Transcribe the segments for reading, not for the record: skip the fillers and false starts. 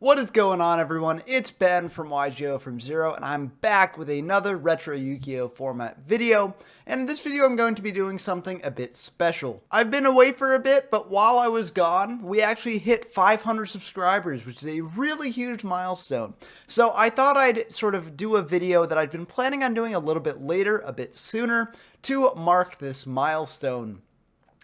What is going on, everyone? It's Ben from YGO from Zero, and I'm back with another retro Yu-Gi-Oh format video. And in this video, I'm going to be doing something a bit special. I've been away for a bit, but while I was gone, we actually hit 500 subscribers, which is a really huge milestone. So I thought I'd sort of do a video that I'd been planning on doing a little bit later, a bit sooner, to mark this milestone.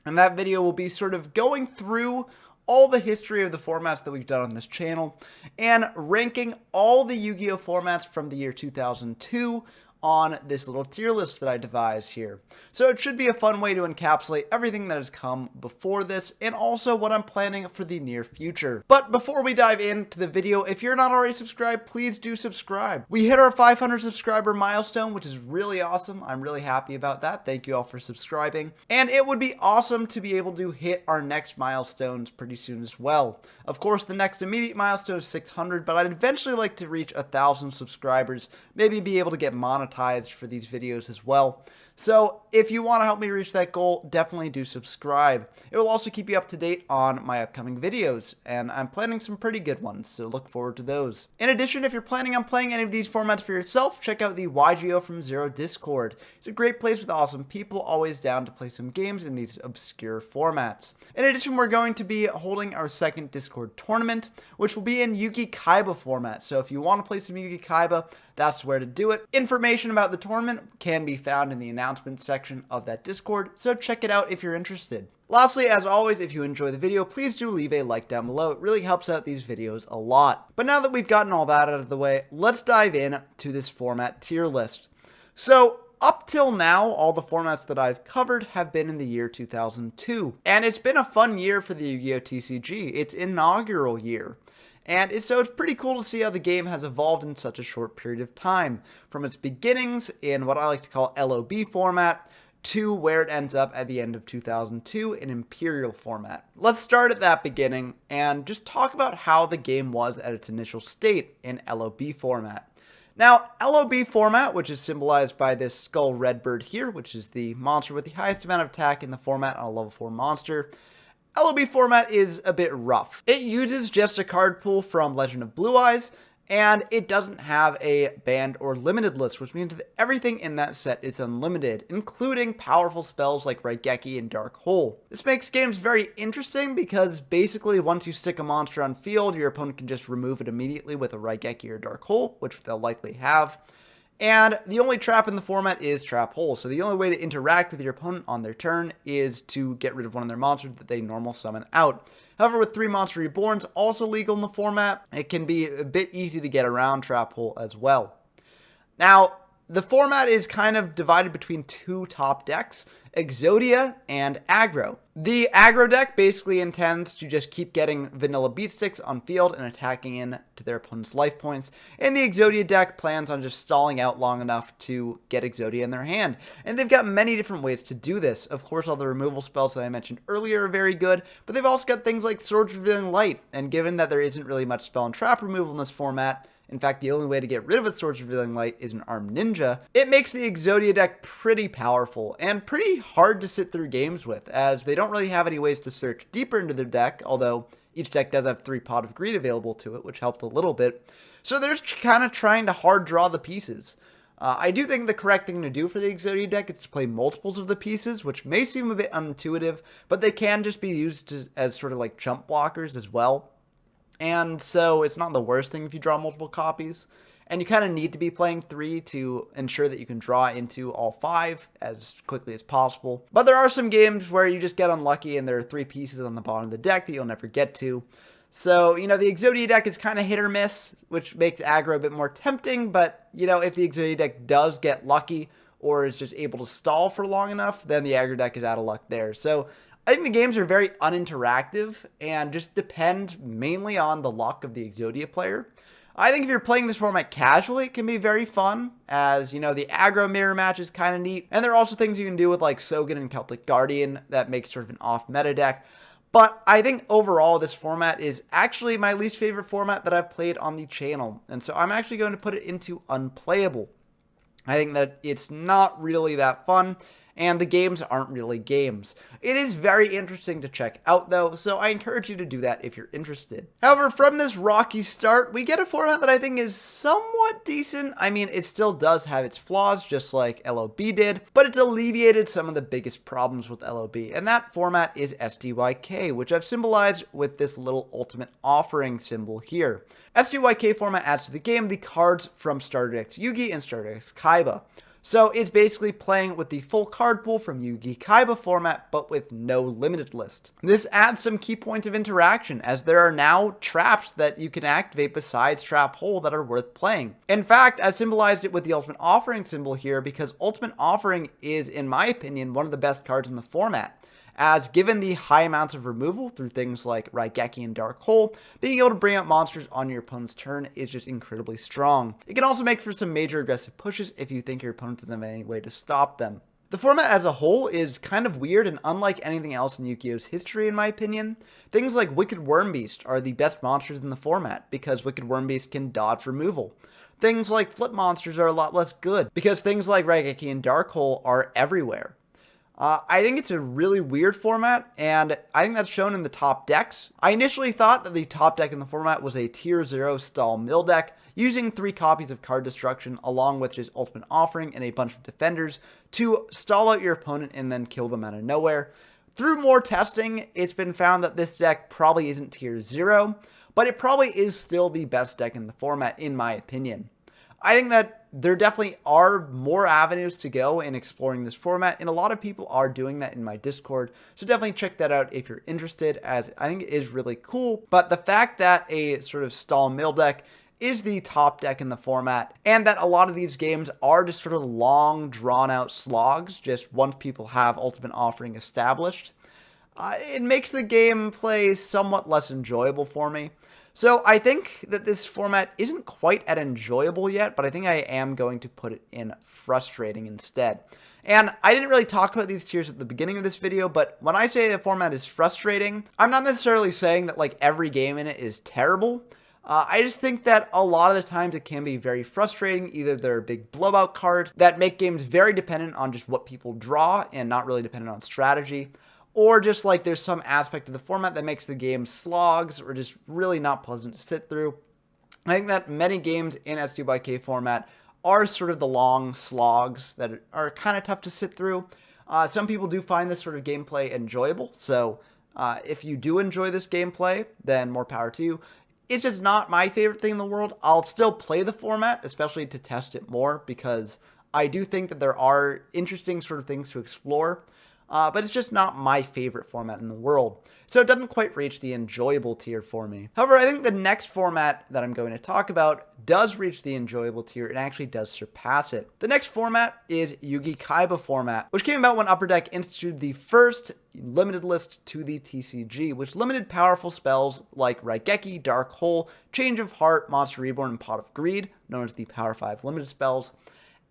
And that video will be sort of going through all the history of the formats that we've done on this channel, and ranking all the Yu-Gi-Oh formats from the year 2002 on this little tier list that I devised here. So it should be a fun way to encapsulate everything that has come before this, and also what I'm planning for the near future. But before we dive into the video, if you're not already subscribed, please do subscribe. We hit our 500 subscriber milestone, which is really awesome. I'm really happy about that. Thank you all for subscribing. And it would be awesome to be able to hit our next milestones pretty soon as well. Of course, the next immediate milestone is 600, but I'd eventually like to reach 1,000 subscribers, maybe be able to get monetized for these videos as well. So if you want to help me reach that goal, definitely do subscribe. It will also keep you up to date on my upcoming videos, and I'm planning some pretty good ones, so look forward to those. In addition, if you're planning on playing any of these formats for yourself, check out the YGO from Zero Discord. It's a great place with awesome people, always down to play some games in these obscure formats. In addition, we're going to be holding our second Discord tournament, which will be in Yugi-Kaiba format, so if you want to play some Yugi-Kaiba, that's where to do it. Information about the tournament can be found in the announcement section of that Discord, so check it out if you're interested. Lastly, as always, if you enjoy the video, please do leave a like down below. It really helps out these videos a lot. But now that we've gotten all that out of the way, let's dive in to this format tier list. So up till now, all the formats that I've covered have been in the year 2002. And it's been a fun year for the Yu-Gi-Oh! TCG. Its inaugural year. And so it's pretty cool to see how the game has evolved in such a short period of time, from its beginnings in what I like to call LOB format, to where it ends up at the end of 2002 in Imperial format. Let's start at that beginning and just talk about how the game was at its initial state in LOB format. Now, LOB format, which is symbolized by this skull red bird here, which is the monster with the highest amount of attack in the format on a level 4 monster, LOB format is a bit rough. It uses just a card pool from Legend of Blue Eyes, and it doesn't have a banned or limited list, which means that everything in that set is unlimited, including powerful spells like Raigeki and Dark Hole. This makes games very interesting because basically once you stick a monster on field, your opponent can just remove it immediately with a Raigeki or Dark Hole, which they'll likely have. And the only trap in the format is Trap Hole, so the only way to interact with your opponent on their turn is to get rid of one of their monsters that they normal summon out. However, with 3 Monster Reborns also legal in the format, it can be a bit easy to get around Trap Hole as well. Now, the format is kind of divided between 2 top decks, Exodia and Aggro. The Aggro deck basically intends to just keep getting vanilla beatsticks on field and attacking in to their opponent's life points, and the Exodia deck plans on just stalling out long enough to get Exodia in their hand. And they've got many different ways to do this. Of course, all the removal spells that I mentioned earlier are very good, but they've also got things like Swords Revealing Light, and given that there isn't really much spell and trap removal in this format, in fact, the only way to get rid of its Swords Revealing Light is an Armed Ninja, it makes the Exodia deck pretty powerful and pretty hard to sit through games with, as they don't really have any ways to search deeper into their deck, although each deck does have 3 Pot of Greed available to it, which helped a little bit. So they're just kind of trying to hard draw the pieces. I do think the correct thing to do for the Exodia deck is to play multiples of the pieces, which may seem a bit unintuitive, but they can just be used as sort of like chump blockers as well. And so it's not the worst thing if you draw multiple copies, and you kind of need to be playing 3 to ensure that you can draw into all 5 as quickly as possible. But there are some games where you just get unlucky and there are 3 pieces on the bottom of the deck that you'll never get to. So, you know, the Exodia deck is kind of hit or miss, which makes aggro a bit more tempting, but, you know, if the Exodia deck does get lucky or is just able to stall for long enough, then the aggro deck is out of luck there. So I think the games are very uninteractive and just depend mainly on the luck of the Exodia player. I think if you're playing this format casually, it can be very fun, as, you know, the aggro mirror match is kind of neat. And there are also things you can do with like Sogen and Celtic Guardian that makes sort of an off-meta deck. But I think overall this format is actually my least favorite format that I've played on the channel. And so I'm actually going to put it into unplayable. I think that it's not really that fun. and the games aren't really games. It is very interesting to check out though, so I encourage you to do that if you're interested. However, from this rocky start, we get a format that I think is somewhat decent. I mean, it still does have its flaws, just like LOB did, but it's alleviated some of the biggest problems with LOB, and that format is SDYK, which I've symbolized with this little ultimate offering symbol here. SDYK format adds to the game the cards from Starter X Yugi and Starter X Kaiba. So it's basically playing with the full card pool from Yugi-Kaiba format, but with no limited list. This adds some key points of interaction, as there are now traps that you can activate besides Trap Hole that are worth playing. In fact, I've symbolized it with the Ultimate Offering symbol here because Ultimate Offering is, in my opinion, one of the best cards in the format, as given the high amounts of removal through things like Raigeki and Dark Hole, being able to bring out monsters on your opponent's turn is just incredibly strong. It can also make for some major aggressive pushes if you think your opponent doesn't have any way to stop them. The format as a whole is kind of weird and unlike anything else in Yu-Gi-Oh's history, in my opinion. Things like Wicked Wormbeast are the best monsters in the format because Wicked Wormbeast can dodge removal. Things like Flip monsters are a lot less good because things like Raigeki and Dark Hole are everywhere. I think it's a really weird format, and I think that's shown in the top decks. I initially thought that the top deck in the format was a tier 0 stall mill deck, using 3 copies of Card Destruction along with just Ultimate Offering and a bunch of defenders to stall out your opponent and then kill them out of nowhere. Through more testing, it's been found that this deck probably isn't tier 0, but it probably is still the best deck in the format, in my opinion. I think that there definitely are more avenues to go in exploring this format, and a lot of people are doing that in my Discord, so definitely check that out if you're interested, as I think it is really cool. But the fact that a sort of stall mill deck is the top deck in the format, and that a lot of these games are just sort of long, drawn-out slogs, just once people have Ultimate Offering established, it makes the gameplay somewhat less enjoyable for me. So I think that this format isn't quite at enjoyable yet, but I think I am going to put it in frustrating instead. And I didn't really talk about these tiers at the beginning of this video, but when I say a format is frustrating, I'm not necessarily saying that like every game in it is terrible. I just think that a lot of the times it can be very frustrating. Either there are big blowout cards that make games very dependent on just what people draw and not really dependent on strategy. Or just like there's some aspect of the format that makes the game slogs or just really not pleasant to sit through. I think that many games in SDYK format are sort of the long slogs that are kind of tough to sit through. Some people do find this sort of gameplay enjoyable, so if you do enjoy this gameplay, then more power to you. It's just not my favorite thing in the world. I'll still play the format, especially to test it more, because I do think that there are interesting sort of things to explore. But it's just not my favorite format in the world, so it doesn't quite reach the enjoyable tier for me. However, I think the next format that I'm going to talk about does reach the enjoyable tier and actually does surpass it. The next format is Yugi-Kaiba format, which came about when Upper Deck instituted the first limited list to the TCG, which limited powerful spells like Raigeki, Dark Hole, Change of Heart, Monster Reborn, and Pot of Greed, known as the Power 5 limited spells,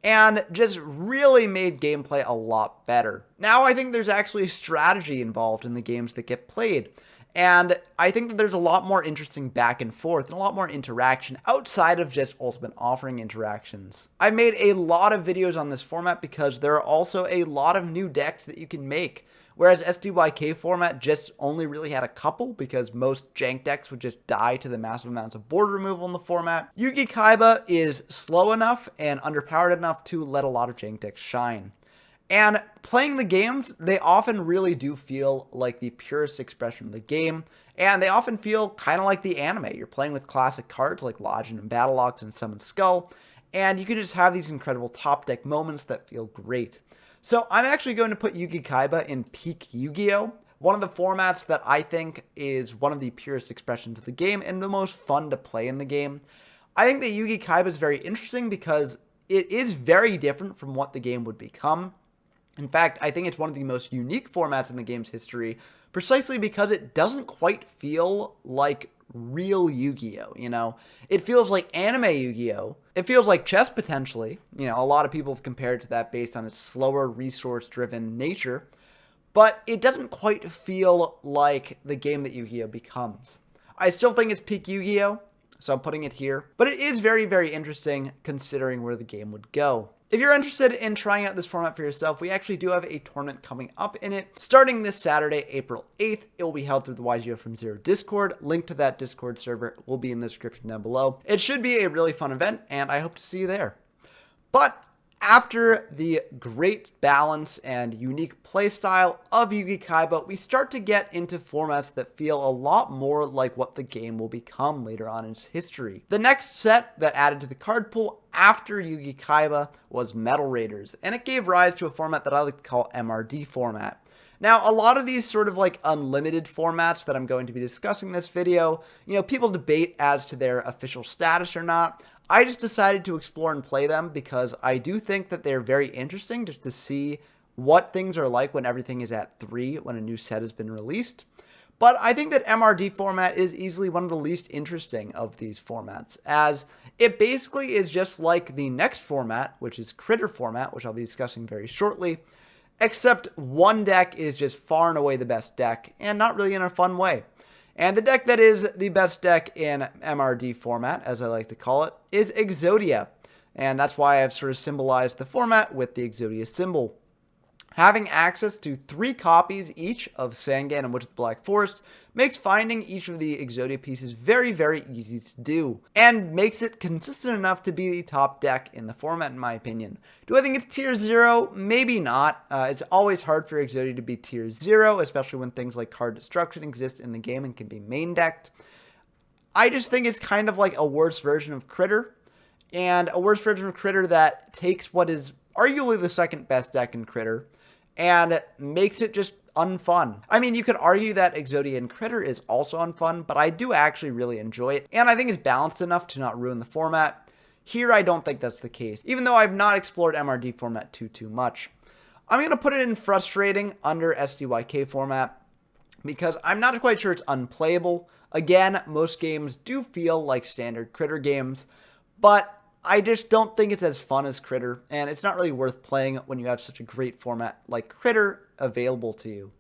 and just really made gameplay a lot better. Now I think there's actually strategy involved in the games that get played, and I think that there's a lot more interesting back and forth and a lot more interaction outside of just Ultimate Offering interactions. I've made a lot of videos on this format because there are also a lot of new decks that you can make. Whereas SDYK format just only really had a couple because most jank decks would just die to the massive amounts of board removal in the format. Yugi-Kaiba is slow enough and underpowered enough to let a lot of jank decks shine. And playing the games, they often really do feel like the purest expression of the game, and they often feel kind of like the anime. You're playing with classic cards like Lodgin and Battleox and Summon Skull, and you can just have these incredible top deck moments that feel great. So I'm actually going to put Yugi-Kaiba in peak Yu-Gi-Oh!, one of the formats that I think is one of the purest expressions of the game and the most fun to play in the game. I think that Yugi-Kaiba is very interesting because it is very different from what the game would become. In fact, I think it's one of the most unique formats in the game's history, precisely because it doesn't quite feel like real Yu-Gi-Oh, you know? It feels like anime Yu-Gi-Oh! It feels like chess, potentially. You know, a lot of people have compared to that based on its slower, resource-driven nature. But it doesn't quite feel like the game that Yu-Gi-Oh! Becomes. I still think it's peak Yu-Gi-Oh! so I'm putting it here. But it is very, very interesting considering where the game would go. If you're interested in trying out this format for yourself, we actually do have a tournament coming up in it. Starting this Saturday, April 8th, it will be held through the YGO from Zero Discord. Link to that Discord server will be in the description down below. It should be a really fun event, and I hope to see you there. But after the great balance and unique playstyle of Yugi-Kaiba, we start to get into formats that feel a lot more like what the game will become later on in its history. The next set that added to the card pool after Yugi-Kaiba was Metal Raiders, and it gave rise to a format that I like to call MRD format. Now, a lot of these sort of like unlimited formats that I'm going to be discussing in this video, people debate as to their official status or not. I just decided to explore and play them because I do think that they're very interesting just to see what things are like when everything is at 3 when a new set has been released. But I think that MRD format is easily one of the least interesting of these formats, as it basically is just like the next format, which is Critter format, which I'll be discussing very shortly, except one deck is just far and away the best deck, and not really in a fun way. And the deck that is the best deck in MRD format, as I like to call it, is Exodia. And that's why I've sort of symbolized the format with the Exodia symbol. Having access to 3 copies each of Sangan and Witch of the Black Forest makes finding each of the Exodia pieces very, very easy to do, and makes it consistent enough to be the top deck in the format, in my opinion. Do I think it's tier 0? Maybe not. It's always hard for Exodia to be tier 0, especially when things like card destruction exist in the game and can be main decked. I just think it's kind of like a worse version of Critter, and a worse version of Critter that takes what is arguably the second best deck in Critter and makes it just unfun. I mean, you could argue that Exodia and Critter is also unfun, but I do actually really enjoy it, and I think it's balanced enough to not ruin the format. Here, I don't think that's the case, even though I've not explored MRD format too much. I'm going to put it in frustrating under SDYK format, because I'm not quite sure it's unplayable. Again, most games do feel like standard Critter games, but I just don't think it's as fun as Critter, and it's not really worth playing when you have such a great format like Critter available to you.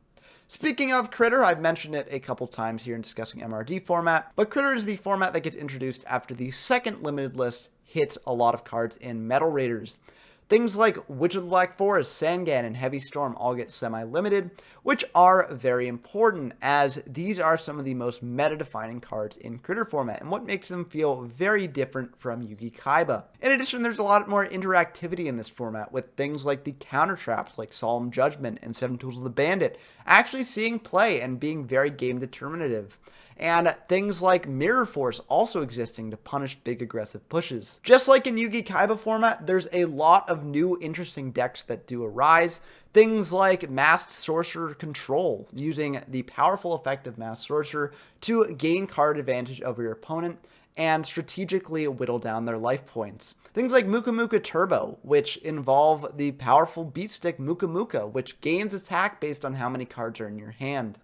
Speaking of Critter, I've mentioned it a couple times here in discussing MRD format, but Critter is the format that gets introduced after the second limited list hits a lot of cards in Metal Raiders. Things like Witch of the Black Forest, Sangan, and Heavy Storm all get semi-limited, which are very important, as these are some of the most meta-defining cards in Critter format, and what makes them feel very different from Yugi-Kaiba. In addition, there's a lot more interactivity in this format, with things like the counter traps like Solemn Judgment and 7 Tools of the Bandit actually seeing play and being very game determinative. And things like Mirror Force also existing to punish big aggressive pushes. Just like in Yugi-Kaiba format, there's a lot of new interesting decks that do arise. Things like Masked Sorcerer Control, using the powerful effect of Masked Sorcerer to gain card advantage over your opponent and strategically whittle down their life points. Things like Muka Muka Turbo, which involve the powerful beat stick Muka Muka, which gains attack based on how many cards are in your hand.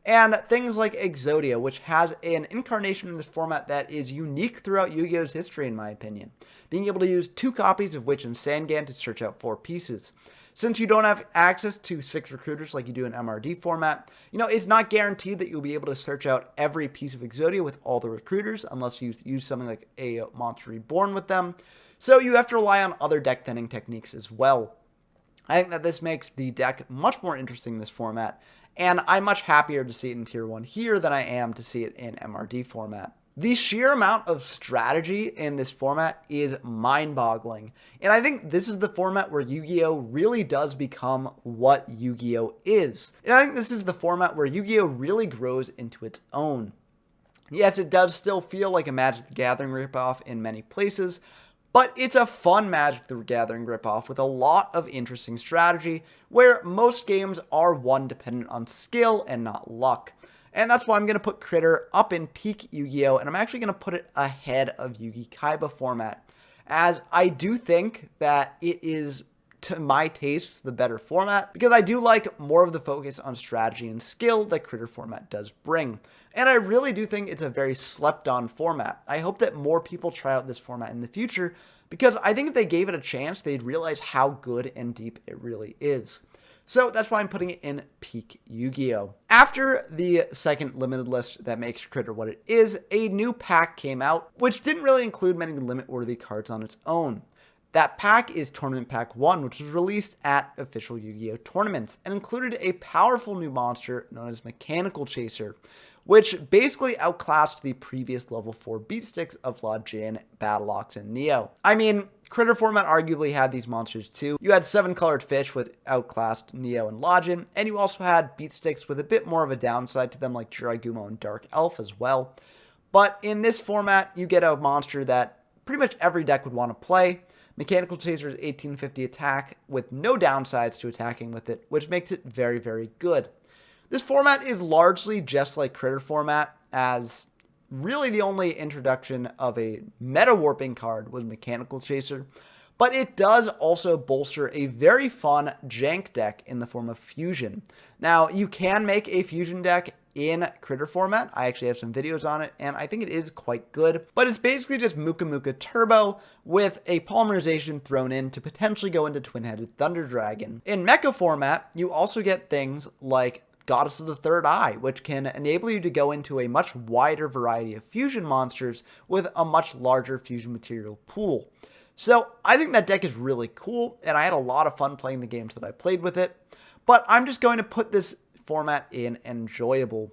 And things like Exodia, which has an incarnation in this format that is unique throughout Yu-Gi-Oh's history, in my opinion. Being able to use 2 copies of Witch and Sangan to search out 4 pieces. Since you don't have access to 6 recruiters like you do in MRD format, it's not guaranteed that you'll be able to search out every piece of Exodia with all the recruiters, unless you use something like a Monster Reborn with them. So you have to rely on other deck thinning techniques as well. I think that this makes the deck much more interesting in this format, and I'm much happier to see it in Tier 1 here than I am to see it in MRD format. The sheer amount of strategy in this format is mind-boggling, and I think this is the format where Yu-Gi-Oh! Really does become what Yu-Gi-Oh! Is. And I think this is the format where Yu-Gi-Oh! Really grows into its own. Yes, it does still feel like a Magic the Gathering ripoff in many places, but it's a fun Magic the Gathering ripoff with a lot of interesting strategy, where most games are one dependent on skill and not luck. And that's why I'm going to put Critter up in peak Yu-Gi-Oh! And I'm actually going to put it ahead of Yugi-Kaiba format, as I do think that it is, to my taste, the better format, because I do like more of the focus on strategy and skill that Critter format does bring. And I really do think it's a very slept-on format. I hope that more people try out this format in the future, because I think if they gave it a chance, they'd realize how good and deep it really is. So that's why I'm putting it in Peak Yu-Gi-Oh! After the second limited list that makes Critter what it is, a new pack came out, which didn't really include many limit-worthy cards on its own. That pack is Tournament Pack 1, which was released at official Yu-Gi-Oh! Tournaments, and included a powerful new monster known as Mechanical Chaser, which basically outclassed the previous level 4 beat sticks of La Jin, Battleox, and Neo. I mean, Critter format arguably had these monsters too. You had 7-colored fish with outclassed Neo and Lajin, and you also had beat sticks with a bit more of a downside to them like Jiraigumo and Dark Elf as well. But in this format, you get a monster that pretty much every deck would want to play. Mechanical Chaser's 1850 attack with no downsides to attacking with it, which makes it very, very good. This format is largely just like Critter format, as really the only introduction of a meta warping card was Mechanical Chaser, but it does also bolster a very fun jank deck in the form of Fusion. Now, you can make a Fusion deck in Critter format. I actually have some videos on it, and I think it is quite good, but it's basically just Muka Muka Turbo with a polymerization thrown in to potentially go into Twin-Headed Thunder Dragon. In Mecha format, you also get things like Goddess of the Third Eye, which can enable you to go into a much wider variety of fusion monsters with a much larger fusion material pool. So I think that deck is really cool, and I had a lot of fun playing the games that I played with it, but I'm just going to put this format in enjoyable,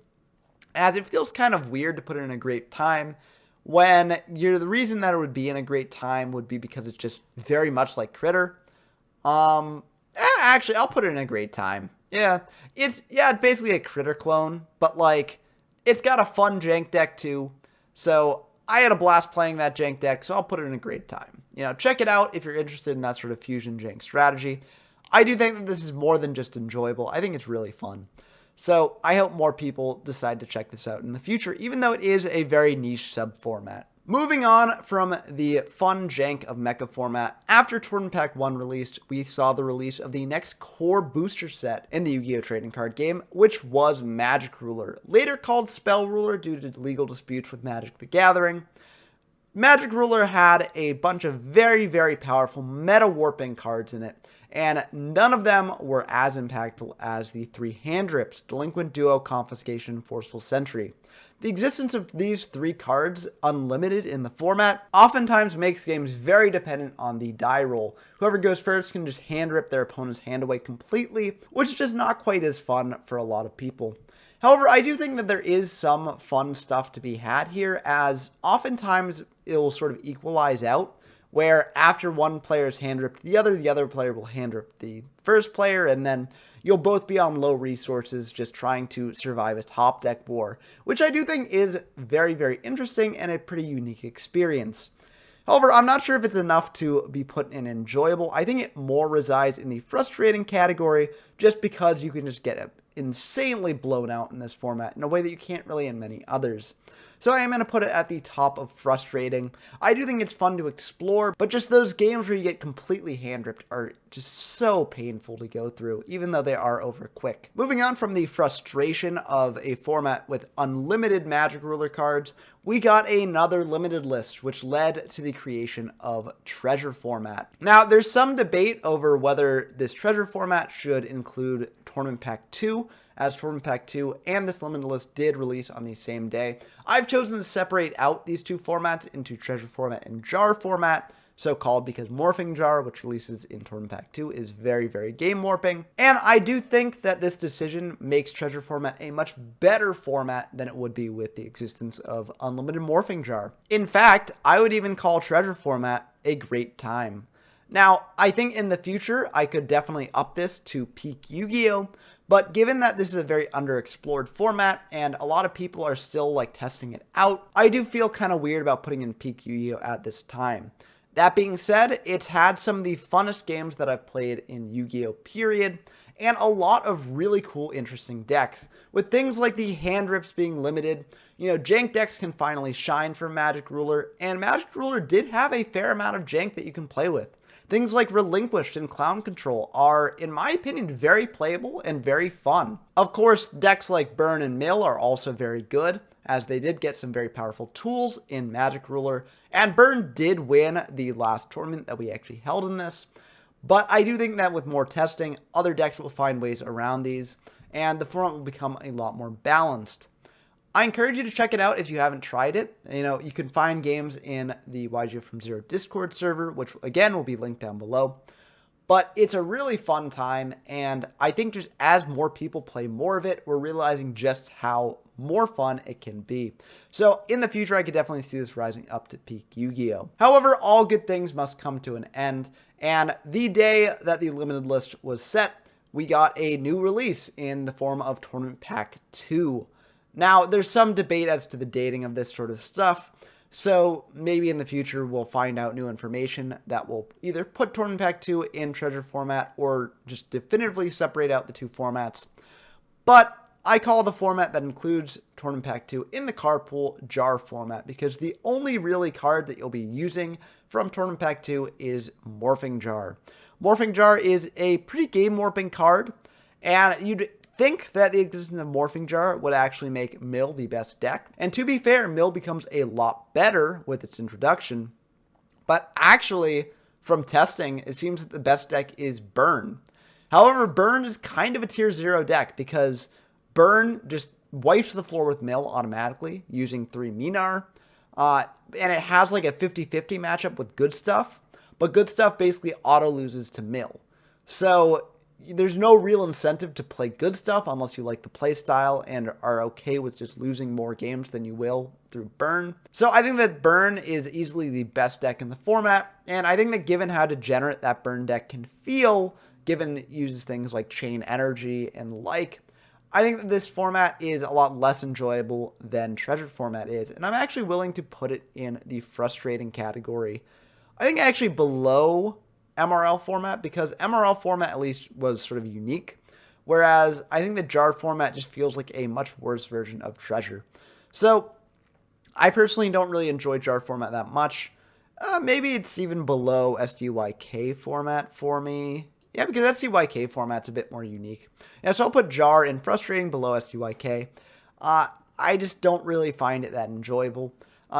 as it feels kind of weird to put it in a great time when the reason that it would be in a great time would be because it's just very much like Critter. Actually, I'll put it in a great time. Yeah, it's basically a Critter clone, but like, it's got a fun jank deck too. So I had a blast playing that jank deck, so I'll put it in a great time. Check it out if you're interested in that sort of fusion jank strategy. I do think that this is more than just enjoyable. I think it's really fun. So I hope more people decide to check this out in the future, even though it is a very niche sub-format. Moving on from the fun jank of Mecha format, after Tournament Pack 1 released, we saw the release of the next core booster set in the Yu-Gi-Oh! Trading card game, which was Magic Ruler, later called Spell Ruler due to legal disputes with Magic the Gathering. Magic Ruler had a bunch of very, very powerful meta warping cards in it, and none of them were as impactful as the 3 hand drips, Delinquent Duo, Confiscation, Forceful Sentry. The existence of these 3 cards, unlimited in the format, oftentimes makes games very dependent on the die roll. Whoever goes first can just hand rip their opponent's hand away completely, which is just not quite as fun for a lot of people. However, I do think that there is some fun stuff to be had here, as oftentimes it will sort of equalize out, where after one player's hand ripped the other player will hand rip the first player, and then you'll both be on low resources just trying to survive a top deck war, which I do think is very, very interesting and a pretty unique experience. However, I'm not sure if it's enough to be put in enjoyable. I think it more resides in the frustrating category, just because you can just get insanely blown out in this format in a way that you can't really in many others. So I am going to put it at the top of frustrating. I do think it's fun to explore, but just those games where you get completely hand-ripped are just so painful to go through, even though they are over quick. Moving on from the frustration of a format with unlimited Magic Ruler cards, we got another limited list, which led to the creation of Treasure format. Now, there's some debate over whether this Treasure format should include Tournament Pack 2, as Tournament Pack 2 and this limited list did release on the same day. I've chosen to separate out these 2 formats into Treasure format and Jar format, so called because Morphing Jar, which releases in Tournament Pack 2, is very, very game warping. And I do think that this decision makes Treasure format a much better format than it would be with the existence of Unlimited Morphing Jar. In fact, I would even call Treasure format a great time. Now, I think in the future, I could definitely up this to Peak Yu-Gi-Oh!, but given that this is a very underexplored format and a lot of people are still like testing it out, I do feel kind of weird about putting in Peak Yu-Gi-Oh! At this time. That being said, it's had some of the funnest games that I've played in Yu-Gi-Oh! Period, and a lot of really cool, interesting decks. With things like the hand rips being limited, jank decks can finally shine for Magic Ruler, and Magic Ruler did have a fair amount of jank that you can play with. Things like Relinquished and Clown Control are, in my opinion, very playable and very fun. Of course, decks like Burn and Mill are also very good, as they did get some very powerful tools in Magic Ruler, and Burn did win the last tournament that we actually held in this. But I do think that with more testing, other decks will find ways around these, and the format will become a lot more balanced. I encourage you to check it out if you haven't tried it. You can find games in the YGO from Zero Discord server, which again will be linked down below. But it's a really fun time, and I think just as more people play more of it, we're realizing just how more fun it can be. So in the future, I could definitely see this rising up to peak Yu-Gi-Oh! However, all good things must come to an end, and the day that the limited list was set, we got a new release in the form of Tournament Pack 2. Now, there's some debate as to the dating of this sort of stuff, so maybe in the future we'll find out new information that will either put Tournament Pack 2 in Treasure format or just definitively separate out the two formats. But I call the format that includes Tournament Pack 2 in the card pool Jar format, because the only really card that you'll be using from Tournament Pack 2 is Morphing Jar. Morphing Jar is a pretty game warping card, and you'd think that the existence of Morphing Jar would actually make Mill the best deck. And to be fair, Mill becomes a lot better with its introduction. But actually, from testing, it seems that the best deck is Burn. However, Burn is kind of a tier 0 deck because Burn just wipes the floor with Mill automatically using 3 Minar. And it has like a 50-50 matchup with Good Stuff. But Good Stuff basically auto loses to Mill. So there's no real incentive to play Good Stuff unless you like the playstyle and are okay with just losing more games than you will through Burn. So I think that Burn is easily the best deck in the format, and I think that given how degenerate that Burn deck can feel, given it uses things like Chain Energy and the like, I think that this format is a lot less enjoyable than Treasure format is, and I'm actually willing to put it in the frustrating category. I think actually below MRL format, because MRL format at least was sort of unique, whereas I think the Jar format just feels like a much worse version of Treasure. So I personally don't really enjoy Jar format that much. Maybe it's even below SDYK format for me. Yeah, because SDYK format's a bit more unique. Yeah, so I'll put Jar in frustrating below SDYK. I just don't really find it that enjoyable.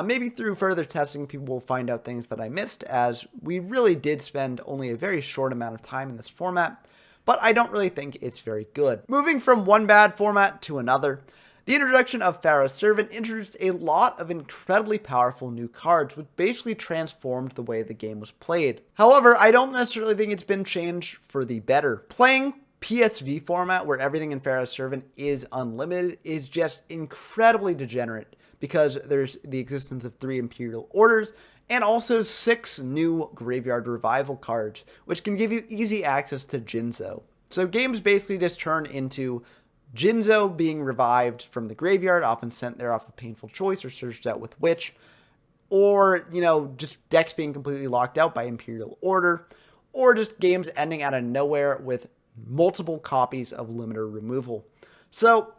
Maybe through further testing, people will find out things that I missed, as we really did spend only a very short amount of time in this format, but I don't really think it's very good. Moving from one bad format to another, the introduction of Pharaoh's Servant introduced a lot of incredibly powerful new cards, which basically transformed the way the game was played. However, I don't necessarily think it's been changed for the better. Playing PSV format, where everything in Pharaoh's Servant is unlimited, is just incredibly degenerate, because there's the existence of 3 Imperial Orders and also 6 new Graveyard Revival cards, which can give you easy access to Jinzo. So games basically just turn into Jinzo being revived from the graveyard, often sent there off a Painful Choice or searched out with Witch, or, just decks being completely locked out by Imperial Order, or just games ending out of nowhere with multiple copies of Limiter removal. So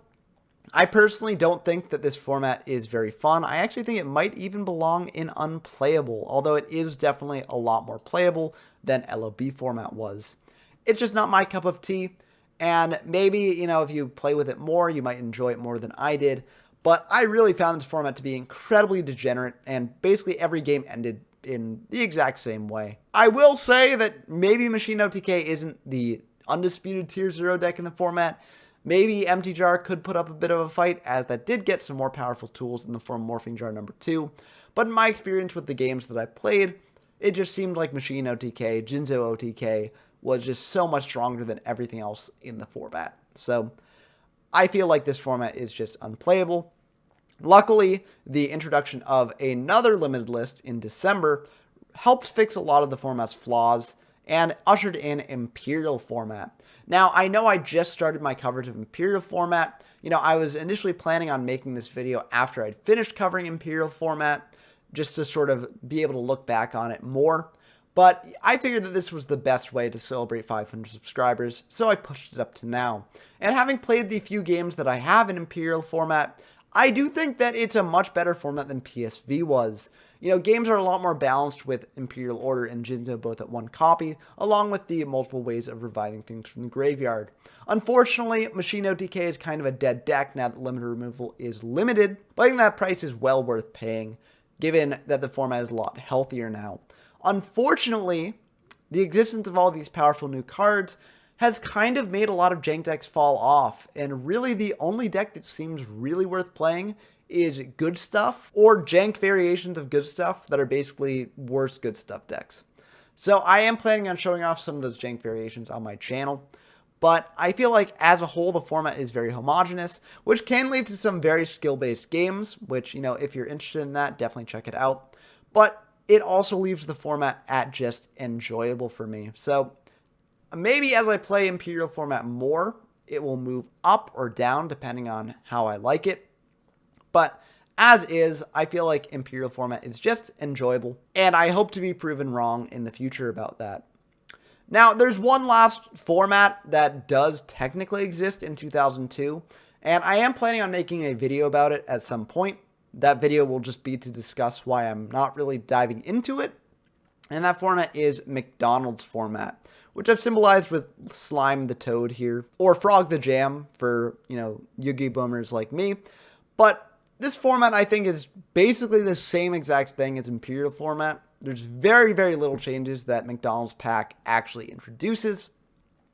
I personally don't think that this format is very fun. I actually think it might even belong in unplayable, although it is definitely a lot more playable than LOB format was. It's just not my cup of tea, and maybe, if you play with it more, you might enjoy it more than I did, but I really found this format to be incredibly degenerate, and basically every game ended in the exact same way. I will say that maybe Machine OTK isn't the undisputed tier 0 deck in the format. Maybe Empty Jar could put up a bit of a fight, as that did get some more powerful tools in the form of Morphing Jar number 2. But in my experience with the games that I played, it just seemed like Machine OTK, Jinzo OTK, was just so much stronger than everything else in the format. So I feel like this format is just unplayable. Luckily, the introduction of another limited list in December helped fix a lot of the format's flaws and ushered in Imperial format. Now, I know I just started my coverage of Imperial format. I was initially planning on making this video after I'd finished covering Imperial format, just to sort of be able to look back on it more. But I figured that this was the best way to celebrate 500 subscribers, so I pushed it up to now. And having played the few games that I have in Imperial format, I do think that it's a much better format than PSV was. Games are a lot more balanced with Imperial Order and Jinzo both at one copy, along with the multiple ways of reviving things from the graveyard. Unfortunately, Machine OTK is kind of a dead deck now that limiter removal is limited, but I think that price is well worth paying, given that the format is a lot healthier now. Unfortunately, the existence of all these powerful new cards has kind of made a lot of jank decks fall off, and really the only deck that seems really worth playing is good stuff or jank variations of good stuff that are basically worse good stuff decks. So I am planning on showing off some of those jank variations on my channel, but I feel like as a whole the format is very homogenous, which can lead to some very skill-based games, which, you know, if you're interested in that, definitely check it out. But it also leaves the format at just enjoyable for me. So maybe as I play Imperial format more, it will move up or down depending on how I like it. But as is, I feel like Imperial format is just enjoyable, and I hope to be proven wrong in the future about that. Now, there's one last format that does technically exist in 2002, and I am planning on making a video about it at some point. That video will just be to discuss why I'm not really diving into it, and that format is McDonald's format, which I've symbolized with Slime the Toad here, or Frog the Jam for, you know, Yugi boomers like me. But this format, I think, is basically the same exact thing as Imperial format. There's very, very little changes that McDonald's pack actually introduces,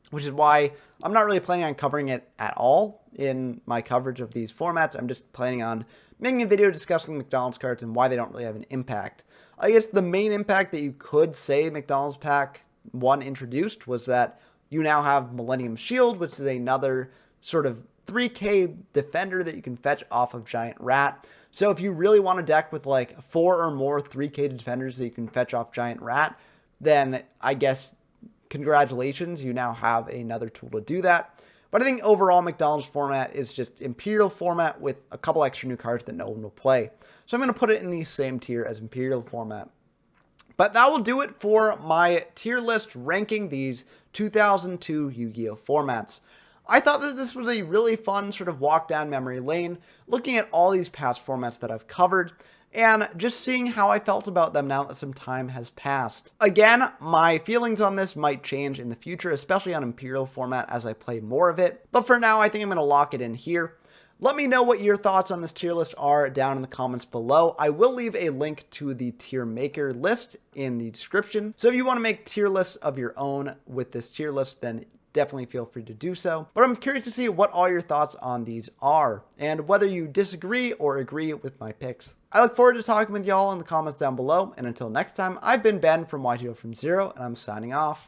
which is why I'm not really planning on covering it at all in my coverage of these formats. I'm just planning on making a video discussing McDonald's cards and why they don't really have an impact. I guess the main impact that you could say McDonald's pack 1 introduced was that you now have Millennium Shield, which is another sort of 3k defender that you can fetch off of Giant Rat. So if you really want a deck with like 4 or more 3k defenders that you can fetch off Giant Rat, then I guess congratulations, you now have another tool to do that. But I think overall McDonald's format is just Imperial format with a couple extra new cards that no one will play. So I'm going to put it in the same tier as Imperial format. But that will do it for my tier list ranking these 2002 Yu-Gi-Oh! Formats. I thought that this was a really fun sort of walk down memory lane, looking at all these past formats that I've covered, and just seeing how I felt about them now that some time has passed. Again, my feelings on this might change in the future, especially on Imperial format as I play more of it, but for now I think I'm going to lock it in here. Let me know what your thoughts on this tier list are down in the comments below. I will leave a link to the tier maker list in the description. So if you want to make tier lists of your own with this tier list, then definitely feel free to do so. But I'm curious to see what all your thoughts on these are, and whether you disagree or agree with my picks. I look forward to talking with y'all in the comments down below, and until next time, I've been Ben from YGO from Zero, and I'm signing off.